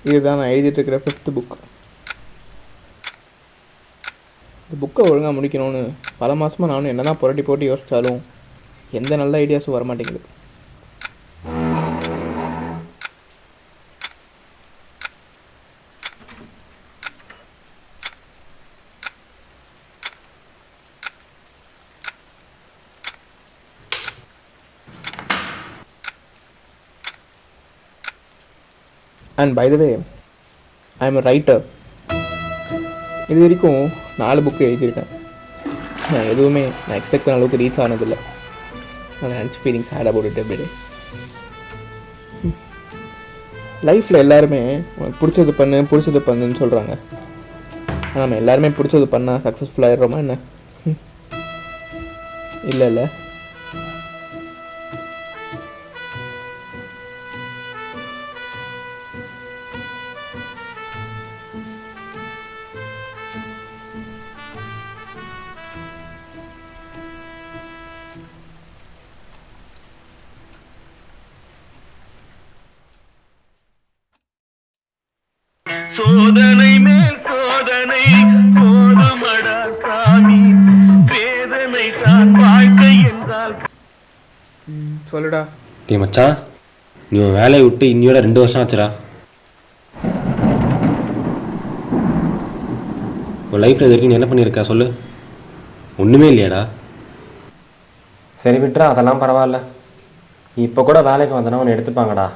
இதுதான் நான் எழுதிட்டு இருக்கிற 5th புக். இந்த புக்கை ஒழுங்காக முடிக்கணும்னு பல மாதமாக நானும் என்ன தான் புரட்டி போட்டு யோசித்தாலும் எந்த நல்ல ஐடியாஸும் வரமாட்டேங்குது. And by the way, I am a writer. இது வரைக்கும் 4 புக்கு எழுதியிருக்கேன். நான் எதுவுமே நான் எக்ஸ்பெக்ட் பண்ண அளவுக்கு ரீச் ஆனதில்லை. நான் நினச்சி feeling chat about it every day. லைஃப்பில் எல்லாருமே உனக்கு பிடிச்சது பண்ணுன்னு சொல்கிறாங்க. ஆனால் நம்ம எல்லாருமே பிடிச்சது பண்ணால் சக்ஸஸ்ஃபுல் ஆகிடுறோமா என்ன? இல்லை. சோதனை மேல் சோதனை போதுமடா சாமி, வேதனை தான் வாழ்க்கை என்றால். சொல்லுடா. டே மச்சான், நீ உன் வேலையை விட்டு இன்னையோட 2 வருஷம் ஆச்சுடா. உன் லைஃப்பில் இது வரைக்கும் நீ என்ன பண்ணியிருக்கா சொல்லு? ஒன்றுமே இல்லையாடா? சரி விட்டுறா, அதெல்லாம் பரவாயில்ல. இப்போ கூட வேலைக்கு வந்தனா உன்னை எடுத்துப்பாங்கடா.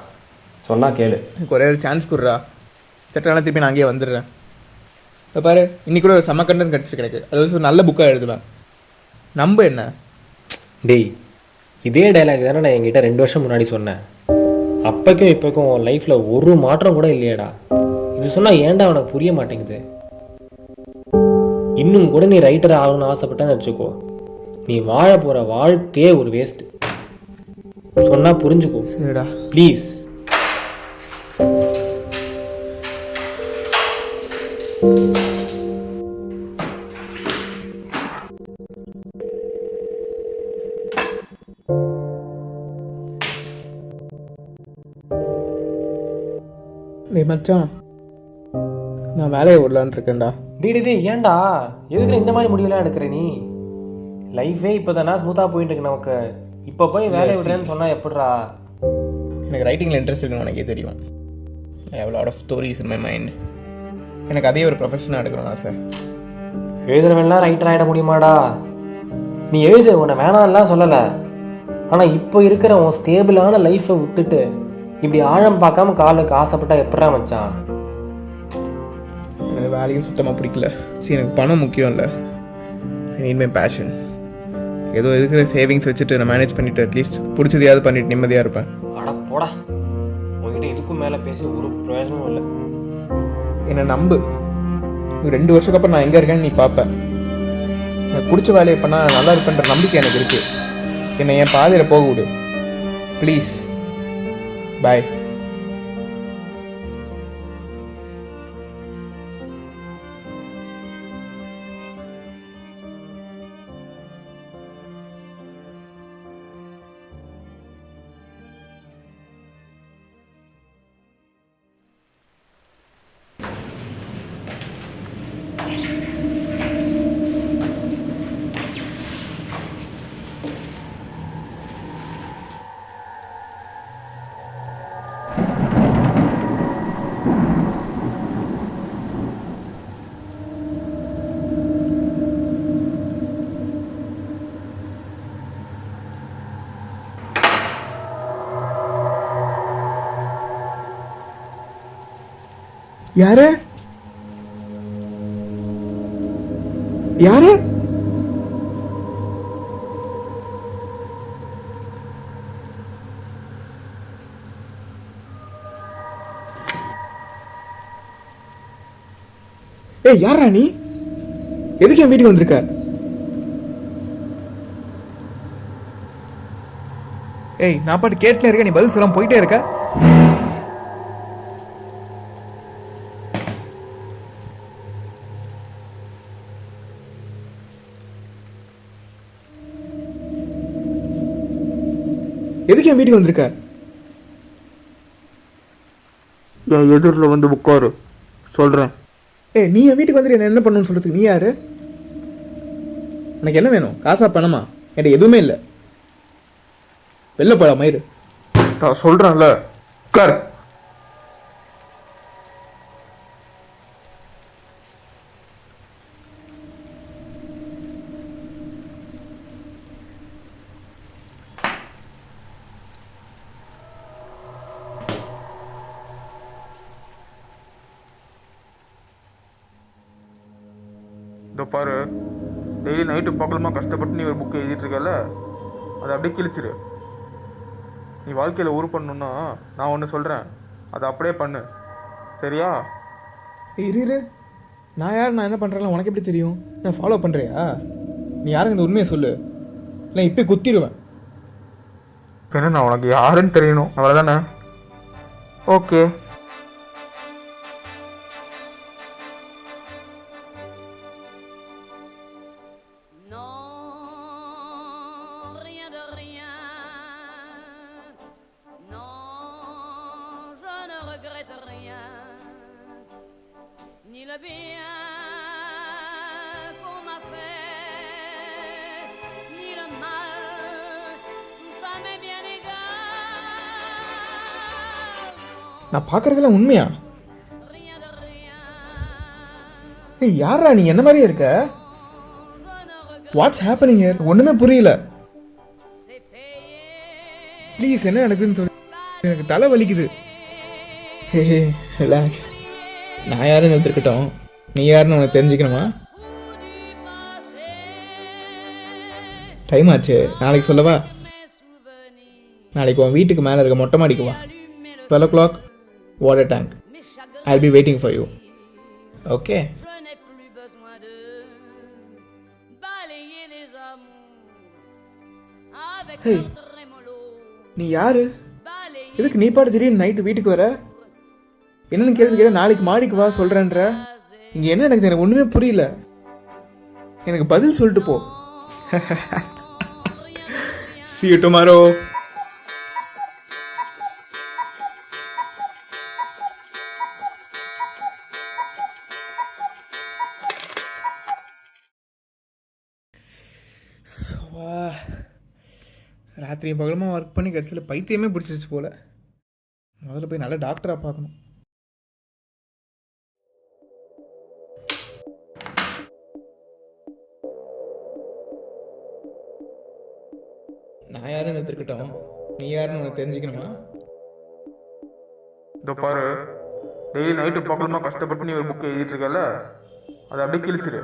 சொன்னால் கேளு. எனக்கு ஒரே ஒரு சான்ஸ் கொடுறா. செட்டான திருப்பி நான் அங்கேயே வந்துடுறேன். இப்போ பாரு, இன்னைக்கு கூட ஒரு செம்ம கண்டென்ட் கிடச்சிட்டு கிடைக்கு. அது ஒரு நல்ல புக்காக எழுதுவேன். நம்ப என்ன? டேய், இதே டைலாக் தானே நான் என்கிட்ட 2 வருஷம் முன்னாடி சொன்னேன். அப்போக்கும் இப்போக்கும் உன் லைஃப்பில் ஒரு மாற்றம் கூட இல்லையாடா? இது சொன்னால் ஏன்டா உனக்கு புரிய மாட்டேங்குது? இன்னும் கூட நீ ரைட்டர் ஆகணும்னு ஆசைப்பட்டேன்னு வச்சுக்கோ, நீ வாழ போகிற வாழ்க்கையே ஒரு வேஸ்ட். சொன்னால் புரிஞ்சுக்கோ. சரிடா ப்ளீஸ். மச்சான், நான் வேலையை விடலான் இருக்கேன்டா. டே ஏன்டா எதுக்குல இந்த மாதிரி முடியலாம் எடுக்கிற நீ? லைஃபே இப்போ தானே ஸ்மூத்தாக போயிட்டு இருக்கு நமக்கு. இப்போ போய் வேலையை விடுறேன்னு சொன்னால் எப்படிரா? எனக்கு ரைட்டிங்கில் இன்ட்ரெஸ்ட் இருக்குன்னு எனக்கே தெரியும். I have lot of stories in my mind. எனக்கு அதே ஒரு ப்ரொஃபஷனாக எடுக்கணும் ஆசை. எழுதுறவெல்லாம் ரைட்டர் ஆகிட முடியுமாடா? நீ எழுது, உன்னை வேணாம்லாம் சொல்லலை. ஆனால் இப்போ இருக்கிற உன் ஸ்டேபிளான லைஃப்பை விட்டுட்டு இப்படி ஆழம் பார்க்காம காலுக்கு ஆசைப்பட்டா எப்படா மச்சான்? எனக்கு வேலையும் சுத்தமாக பிடிக்கல. சரி, எனக்கு பணம் முக்கியம் இல்லை. I need my passion. ஏதோ இருக்கிற சேவிங்ஸ் வச்சுட்டு நான் மேனேஜ் பண்ணிவிட்டு அட்லீஸ்ட் பிடிச்சதையாவது பண்ணிட்டு நிம்மதியாக இருப்பேன். அட போடா, உங்ககிட்ட இதுக்கும் மேலே பேசி ஒரு பிரயோஜனமும் இல்லை. என்னை நம்பு. 2 வருஷத்துக்கு அப்புறம் நான் எங்கே இருக்கேன்னு நீ பார்ப்பேன். எனக்கு பிடிச்ச வேலையை பண்ணால் நல்லா இருப்பேன்ற நம்பிக்கை எனக்கு இருக்குது. என்னை என் பாதையில் போக விடு ப்ளீஸ். பாய். யாரு யாரு? ஏய், யாரா நீ? எதுக்கு என் வீட்டுக்கு வந்திருக்க? ஏய், நான் பாட்டு கேட்டுனே இருக்க, நீ பதில் சொல்லாம போயிட்டே இருக்க. எதுக்கு என் வீட்டுக்கு வந்திருக்க? என் எதிரில் வந்து உட்காரு சொல்கிறேன். ஏய், நீ என் வீட்டுக்கு வந்துட்டு என்ன பண்ணணும்னு சொல்கிறதுக்கு நீ யார்? எனக்கு என்ன வேணும்? காசா பணமா? என்கிட்ட எதுவுமே இல்லை. வெளில போடா மயிறு. நான் சொல்கிறேன்ல உட்கார். இதோ பாரு, டெய்லி நைட்டு பகலமாக கஷ்டப்பட்டு நீ ஒரு புக்கு எழுதிட்டு இருக்கல, அதை அப்படியே கிழிச்சிரு. நீ வாழ்க்கையில் உருப்படணுன்னா நான் ஒன்று சொல்கிறேன், அதை அப்படியே பண்ணு, சரியா? இரு, நான் யார், நான் என்ன பண்ணுறேன் உனக்கு எப்படி தெரியும்? நான் ஃபாலோ பண்ணுறியா? நீ யாரும் இந்த உண்மையை சொல்லு, இல்லை இப்போ குத்திடுவேன். என்ன, நான் உனக்கு யாருன்னு தெரியணும், அவ்வளோதானே? Okay. Ni le bien qu'on m'a fait, ni le mal, tout ça m'est bien égal. நான் பார்க்குறதுல உண்மையா? Rien de rien, ஏய், யாரா நீ? என்ன மாதிரியே இருக்க. je ne regrette, what's happening here? ஒன்றுமே புரியல. c'est payé. ப்ளீஸ், என்ன நடக்குதுன்னு சொல்லி, எனக்கு தலை வலிக்குது. ஹே, ரிலாக்ஸ். நான் யாருன்னு எடுத்துருக்கட்டும், நீ யாருன்னு உனக்கு தெரிஞ்சுக்கணுமா? Fou du passé, டைம் ஆச்சு, நாளைக்கு சொல்லவா? mes souvenirs, நாளைக்கு உன் வீட்டுக்கு மேலே இருக்க மொட்டை மாடிக்கு வா. allumer le 12 o'clock, water tank. mes chagrins. I'll be waiting for you. Okay? Je n'ai plus besoin de balayer les amours avec Hey. leur trémolo. நீ யாரு? Balayer எதுக்கு நீ பாட்டு திடீர்னு நைட்டு வீட்டுக்கு வர? என்னன்னு கேள்வி கேட்ட நாளைக்கு மாடிக்கு வா சொல்கிறேன்ற. இங்கே என்ன எனக்கு ஒன்றுமே புரியல. எனக்கு பதில் சொல்லிட்டு போ. See you tomorrow. ராத்திரியும் பகலமாக ஒர்க் பண்ணி கடைசியில் பைத்தியமே பிடிச்சிருச்சு போல. முதல்ல போய் நல்ல டாக்டராக பார்க்கணும். நான் யாருன்னு எடுத்துருக்கட்டும், நீ யாருன்னு உனக்கு தெரிஞ்சுக்கணுமா? இதோ பாரு, டெய்லி நைட்டு பகலமாக கஷ்டப்பட்டு நீ ஒரு புக்கு எழுதிட்டு இருக்கல, அதை அப்படியே கிழிச்சிரு.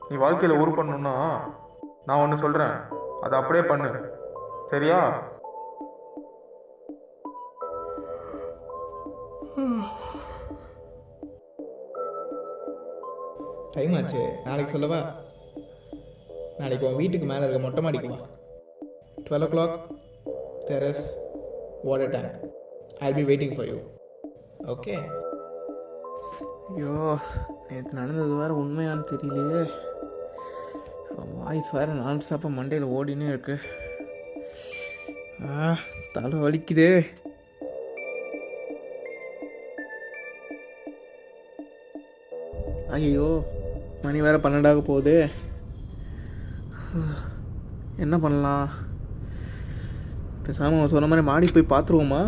நீ வாழ்க்கையில் உருப்படணுன்னா நான் ஒன்று சொல்கிறேன், அதை அப்படியே பண்ணு, சரியா? டைம் ஆச்சு, நாளைக்கு சொல்லவா? நாளைக்கு உன் வீட்டுக்கு மேலே இருக்க மொட்டை மாடிக்கு வா. 12 o'clock, terrace, water tank. I'll be waiting for you. Okay? ஐயோ, நேற்று நடந்தது வேறு உண்மையானு தெரியலையே. வாய்ஸ் வேறு நான் ஸ்டாப்பாக மண்டையில் ஓடினே இருக்கு. தலை வலிக்குதே. ஐயோ, மணி வேறு 12 போகுது. என்ன பண்ணலாம்? பேசாமல் சொன்ன மாதிரி மாடி போய் பார்த்துருவோமா?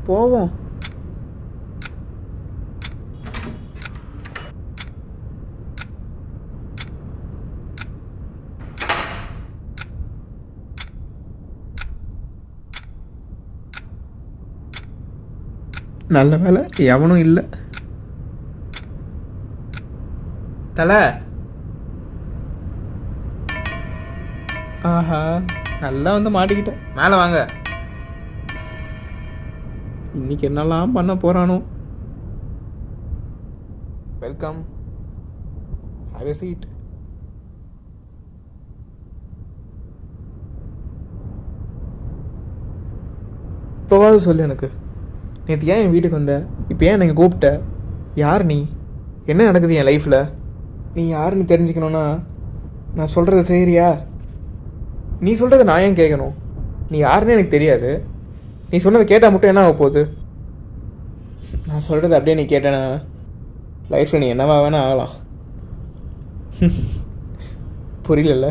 போவோம். நல்ல வேலை எவனும் இல்லை. தலை, ஆஹா, நல்லா வந்து மாட்டிக்கிட்டேன். மேலே வாங்க. இன்னைக்கு என்னெல்லாம் பண்ண போறானோ. Welcome, have a seat. இப்போவாவது சொல்லு எனக்கு, நேற்று ஏன் என் வீட்டுக்கு வந்த? இப்போ ஏன் நீங்கள் கூப்பிட்ட? யார் நீ? என்ன நடக்குது என் லைஃப்பில்? நீ யாருன்னு தெரிஞ்சுக்கணுன்னா நான் சொல்கிறத செய்கிறியா? நீ சொல்கிறத நான் ஏன் கேட்கணும்? நீ யாருன்னு எனக்கு தெரியாது. நீ சொன்னதை கேட்டால் மட்டும் என்ன ஆக போகுது? நான் சொல்கிறது அப்படியே நீ கேட்டேன்னா லைஃப்பில் நீ என்னவா வேணால் ஆகலாம். புரியல.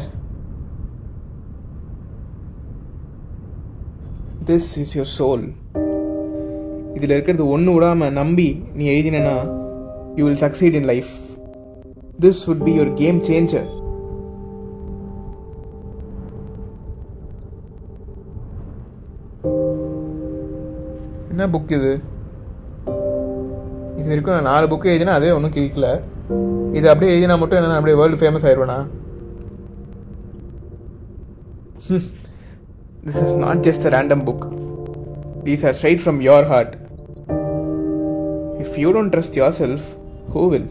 This is your soul. இதில் இருக்கிறது ஒன்று விடாமல் நம்பி நீ எழுதினா you will succeed in life. This would be your game changer. என்ன புக் இது? இது வரைக்கும் நான் 4 புக்கு எழுதினா அதே ஒன்றும் கிளிக்கல. இது அப்படியே எழுதினா மட்டும் என்ன அப்படியே வேர்ல்டு ஃபேமஸ் ஆயிடுவேனா? This is not just a random book. These are straight from your heart. If you don't trust yourself, who will?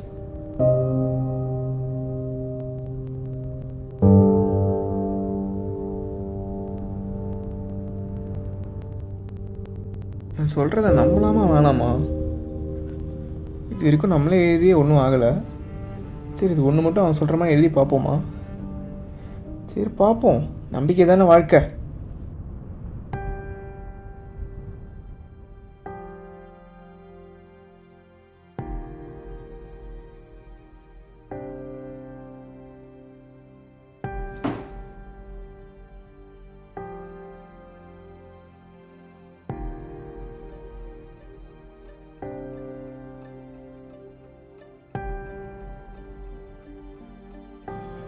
நான் சொல்கிறத நம்பலாமா வேணாமா? இது வரைக்கும் நம்மளே எழுதியே ஒன்றும் ஆகலை. சரி, இது ஒன்று மட்டும் அவன் சொல்கிற மாதிரி எழுதி பார்ப்போமா? சரி பார்ப்போம். நம்பிக்கை தானே வாழ்க்கை.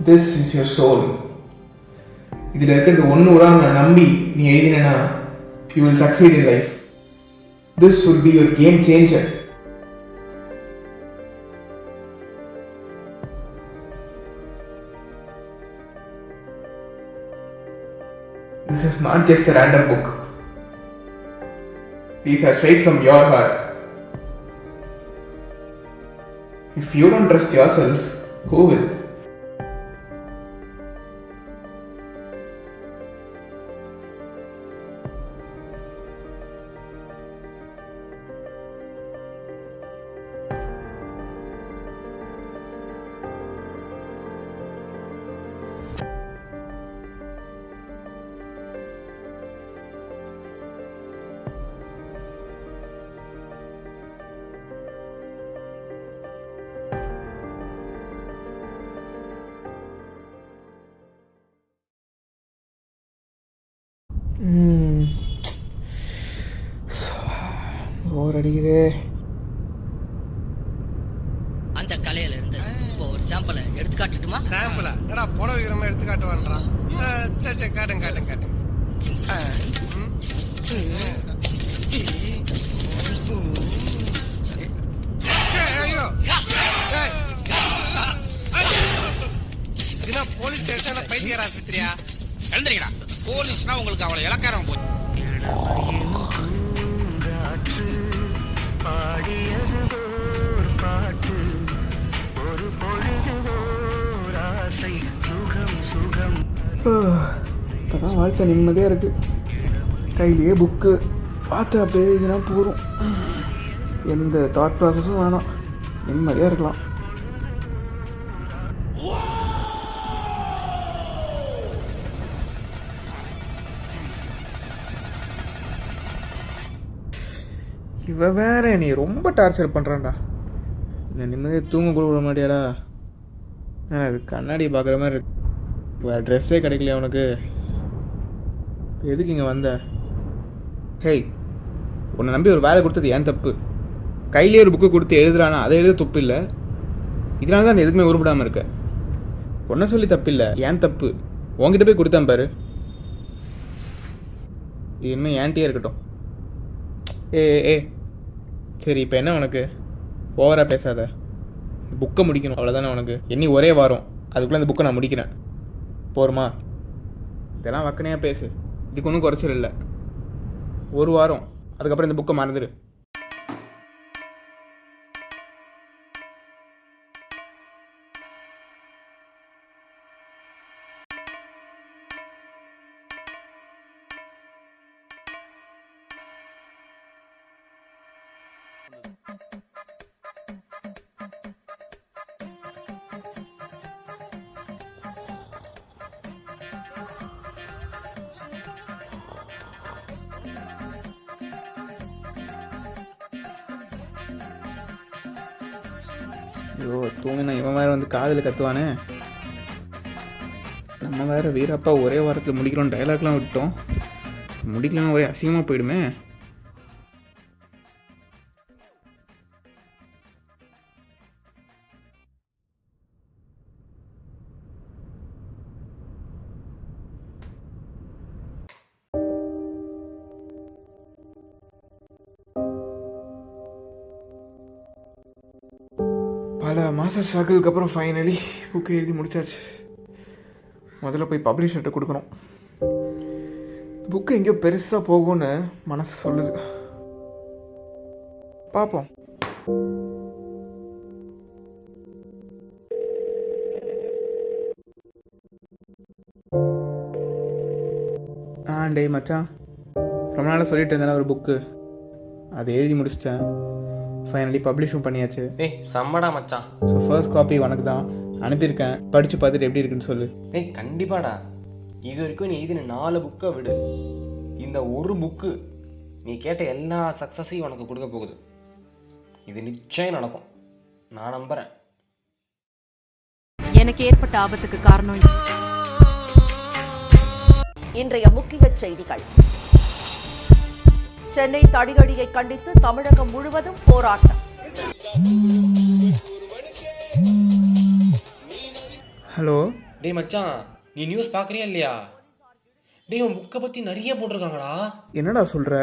This is your soul. இதில் இருக்கிறது ஒன்று விடாமல் நம்பி நீ எழுதினா you will succeed in life. This will be your game changer. This is not just a random book. These are straight from your heart. If you don't trust yourself, who will? போர் அடிக்குதே. அந்த கலையில இருந்து இப்போ ஒரு சாம்பிளை எடுத்து காட்டுட்டுமா? சாம்பிளா? ஏடா புடவை விக்கிரமா எடுத்து காட்டுவான்றான். சரி காட்டுங்க காட்டுங்க காட்டுங்க. ஐயோ இது போலீஸ் ஸ்டேஷன்ல பைத்தியர் ஆஸ்பத்திரியா? எழுந்திரிக்கடா. போலீஸ்னா உங்களுக்கு அவ்வளவு இலக்காரம் போய் இப்போதான் வாழ்க்கை நிம்மதியாக இருக்குது. கையிலேயே புக்கு பார்த்து அப்படியே எழுதினா போதும். எந்த தாட் ப்ராசஸும் வேணாம். நிம்மதியாக இருக்கலாம். இவ வேற நீ ரொம்ப டார்ச்சர் பண்ணுறான்டா. இந்த நிம்மதியை தூங்க கூட விட மாட்டியாடா? அது கண்ணாடி பார்க்குற மாதிரி இருக்கு. வேறு ட்ரெஸ்ஸே கிடைக்கலையா உனக்கு? எதுக்கு இங்கே வந்த? ஹேய், உன்னை நம்பி ஒரு வேலை கொடுத்தது ஏன் தப்பு? கையிலே ஒரு புக்கு கொடுத்து எழுதுறானா அதை எழுத தப்பு இல்லை. இதனால தான் நீ எதுக்குமே உருப்படாமல் இருக்க. ஒன்றை சொல்லி தப்பு இல்லை, ஏன் தப்பு? உங்ககிட்ட போய் கொடுத்தேன் பாரு. இது இன்னும் ஏன்ட்டியே இருக்கட்டும். ஏ சரி, இப்போ என்ன உனக்கு? ஓவராக பேசாத. புக்கை முடிக்கணும், அவ்வளோதானே உனக்கு. இனி ஒரே வாரம், அதுக்குள்ளே அந்த புக்கை நான் முடிக்கிறேன். போருமா? இதெல்லாம் வக்கனையாக பேசு. இதுக்கு ஒன்றும் குறைச்சல் இல்லை. ஒரு வாரம், அதுக்கப்புறம் இந்த புக்கை மறந்துடு. ஐயோ தூங்கினா இவன் வேறு வந்து காதில் கத்துவானே. நம்ம வேறு வீரப்பா ஒரே வாரத்தில் முடிக்கிறோம் டைலாக்லாம் விட்டோம். முடிக்கலன்னா ஒரே அசிங்கமாக போயிடுமே. பல மாத ஸ்ட்ரகிளுக்கு அப்புறம் ஃபைனலி புக்கு எழுதி முடிச்சாச்சு. முதல்ல போய் பப்ளிஷர்கிட்ட கொடுக்கணும். புக்கு எங்கேயோ பெருசாக போகும்னு மனசு சொல்லுது. பார்ப்போம். டேய் மச்சான், ரொம்ப நாளாக சொல்லிட்டு இருந்தேன் ஒரு புக்கு, அதை எழுதி முடிச்சிட்டேன். ஃபைனலி பப்ளிஷும் பண்ணியாச்சு. ஏய் செம்மடா மச்சான். ஸோ ஃபர்ஸ்ட் காப்பி உனக்கு தான் அனுப்பியிருக்கேன். படித்து பார்த்துட்டு எப்படி இருக்குன்னு சொல்லு. ஏய் கண்டிப்பாடா. இது வரைக்கும் நீ எழுதின 4 புக்கை விடு, இந்த ஒரு புக்கு நீ கேட்ட எல்லா சக்ஸஸையும் உனக்கு கொடுக்க போகுது. இது நிச்சயம் நடக்கும், நான் நம்புகிறேன். எனக்கு ஏற்பட்ட ஆபத்துக்கு காரணம் இன்றைய முக்கிய செய்திகள். சென்னை தடியடியை கண்டித்து தமிழகம் முழுவதும் போராட்டம். ஹலோ டேய் மச்சான், நீ நியூஸ் பார்க்குறியா இல்லையா? டேய் உன் புக்கை பற்றி நிறைய போட்டிருக்காங்கடா. என்னடா சொல்கிற?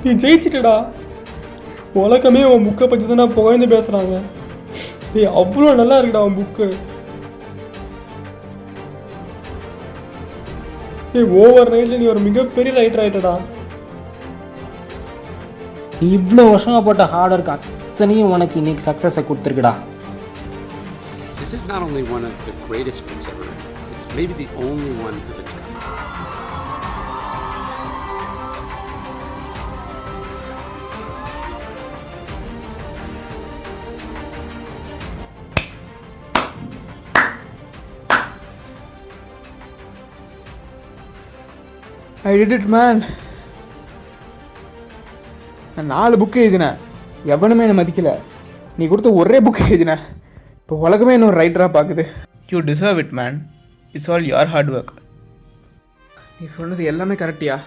நீ ஜெயிச்சிட்டடா. உலகமே உன் புக்கை பற்றி தான் நான் புகழ்ந்து பேசுகிறாங்க. ஏய் அவ்வளோ நல்லா இருக்குடா உன் புக்கு. ஏய் ஓவர் நைட்டில் நீ ஒரு மிகப்பெரிய ரைட்டர் ஆகிட்டடா. இவ்வளோ வருஷமாக போட்ட ஹார்ட் ஒர்க் அத்தனையும் உனக்கு இன்னைக்கு சக்ஸஸை கொடுத்துருக்குடா. This is not only one of the greatest books ever written, it's maybe the only one of its kind. I did it man. நான் 4 புக்கு எழுதினேன், எவனுமே என்னை மதிக்கலை. நீ கொடுத்த ஒரே புக்கு எழுதினேன், இப்போ உலகமே இன்னொரு ரைட்டராக பார்க்குது. You deserve it man. It's all your hard work. நீ சொன்னது எல்லாமே கரெக்டியா.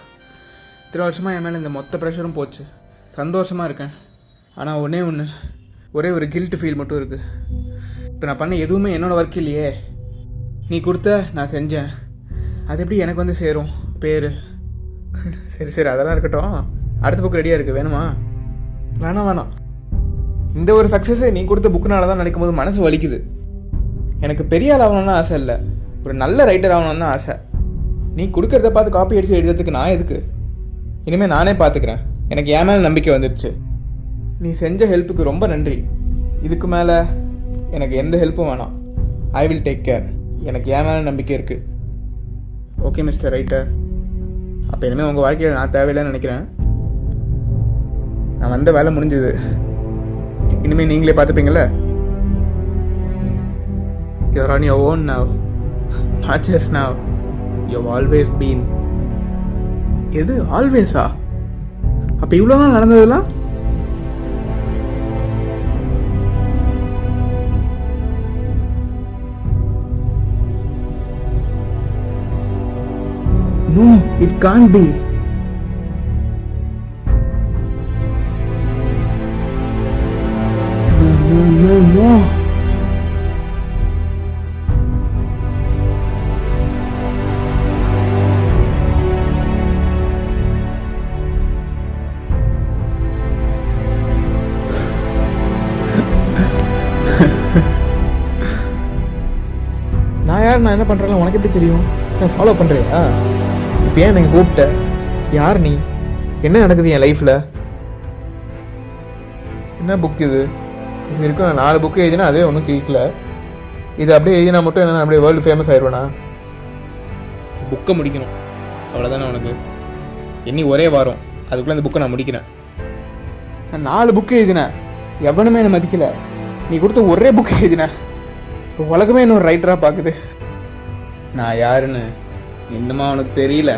இத்தனை வருஷமாக என் மேலே இந்த மொத்த ப்ரெஷரும் போச்சு. சந்தோஷமாக இருக்கேன். ஆனால் ஒரே ஒரு கில்ட் ஃபீல் மட்டும் இருக்குது. இப்போ நான் பண்ண எதுவுமே என்னோடய ஒர்க் இல்லையே. நீ கொடுத்த நான் செஞ்சேன், அது எப்படி எனக்கு வந்து சேரும் பேர்? சரி அதெல்லாம் இருக்கட்டும். அடுத்த புக் ரெடியாக இருக்குது, வேணுமா? வேணாம். இந்த ஒரு சக்ஸஸை நீ கொடுத்த புக்குனால தான் நினைக்கும் போது மனசு வலிக்குது. எனக்கு பெரிய ஆள் ஆகணும்னு ஆசை இல்லை, ஒரு நல்ல ரைட்டர் ஆகணும்னு தான் ஆசை. நீ கொடுக்குறத பார்த்து காப்பி அடித்து எழுதுறதுக்கு நான் எதுக்கு? இனிமேல் நானே பார்த்துக்கிறேன். எனக்கு என் மேலே நம்பிக்கை வந்துருச்சு. நீ செஞ்ச ஹெல்ப்புக்கு ரொம்ப நன்றி. இதுக்கு மேலே எனக்கு எந்த ஹெல்ப்பும் வேணாம். I will take care. எனக்கு என் மேலே நம்பிக்கை இருக்குது. Okay mister writer. அப்போ இனிமேல் உங்கள் வாழ்க்கையில் நான் தேவையில்லைன்னு நினைக்கிறேன். நான் வந்த வேலை முடிஞ்சுது. இனிமேல் நீங்களே பார்த்துப்பீங்கள. You're on your own now. Not just now. You've always been. எது ஆல்வேஸா? அப்போ இவ்வளோ நாள் நடந்ததெல்லாம்? No, it can't be. No. நான் யார், நான் என்ன பண்ணுறேன் உனக்கு எப்படி தெரியும்? நான் ஃபாலோ பண்ணுறியா? இப்போ ஏன் எனக்கு கூப்பிட்ட? யார் நீ? என்ன நடக்குது என் லைஃப்பில்? என்ன புக் இது? இது வரைக்கும் நான் 4 புக்கு எழுதினா அதே ஒன்றும் கிளிக்கல. இது அப்படியே எழுதினா மட்டும் என்ன அப்படியே வேர்ல்டு ஃபேமஸ் ஆயிடுவேனா? புக்கை முடிக்கணும், அவ்வளோதானே உனக்கு? இனி ஒரே வாரம் அதுக்குள்ளே அந்த புக்கை நான் முடிக்கிறேன். நான் 4 புக்கு எழுதினேன், எவனுமே என்னை மதிக்கலை. நீ கொடுத்த ஒரே புக்கு எழுதினேன், இப்போ உலகமே என்ன ஒரு ரைட்டராக பார்க்குது. நான் யாருன்னு இன்னுமா உனக்கு தெரியல?